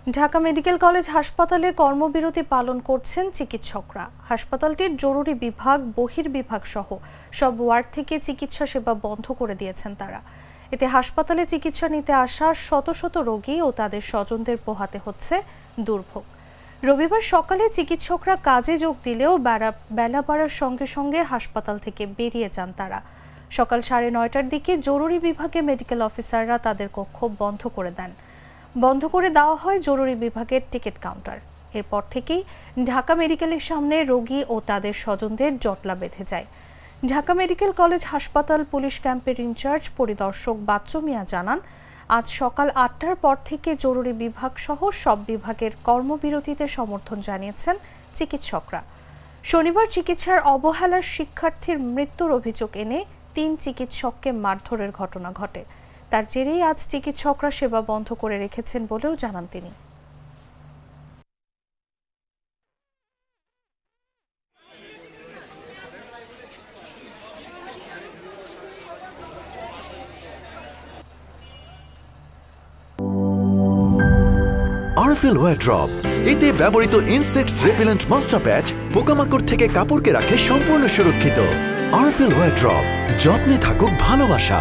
Dhaka medical college হাসপাতালে কর্মবিরতি পালন করছেন চিকিৎসকরা। হাসপাতালটির জরুরি বিভাগ, বহির্বিভাগ সহ সব ওয়ার্ড থেকে চিকিৎসা সেবা বন্ধ করে দিয়েছেন তারা। এতে হাসপাতালে চিকিৎসা নিতে আসা শত শত রোগী ও তাদের স্বজনদের পোহাতে হচ্ছে দুর্ভোগ। রবিবার সকালে চিকিৎসকরা কাজে যোগ দিলেও বেলা বাড়ার সঙ্গে সঙ্গে হাসপাতাল থেকে বেরিয়ে যান তারা। সকাল 9:30টার দিকে জরুরি বিভাগে মেডিকেল অফিসাররা তাদের কক্ষ বন্ধ করে দেন। বন্ধ করে দেওয়া হয় জরুরি বিভাগের টিকিট কাউন্টার। এরপর থেকেই ঢাকা মেডিকেলের সামনে রোগী ও তাদের স্বজনদের জটলা বেঁধে যায়। ঢাকা মেডিকেল কলেজ হাসপাতাল পুলিশ ক্যাম্পের ইনচার্জ পরিদর্শক বাচ্চু মিয়া জানান, আজ সকাল 8টার পর থেকে জরুরি বিভাগ সহ সব বিভাগের কর্মবিরতিতে সমর্থন জানিয়েছেন চিকিৎসকরা। শনিবার চিকিৎসার অবহেলার শিক্ষার্থীর মৃত্যুর অভিযোগ এনে 3 চিকিৎসককে মারধরের ঘটনা ঘটে। তার জেরেই আজ চিকিৎসকরা সেবা বন্ধ করে রেখেছেন বলেও জানান তিনি। আরফেল ওয়্যার ড্রপ, এতে ব্যবহৃত ইনসেক্টস রিপেলেন্ট মাস্টার প্যাচ পোকামাকড় থেকে কাপড়কে রাখে সম্পূর্ণ সুরক্ষিত। আরফেল ওয়্যার ড্রপ, যত্নে থাকুক ভালোবাসা।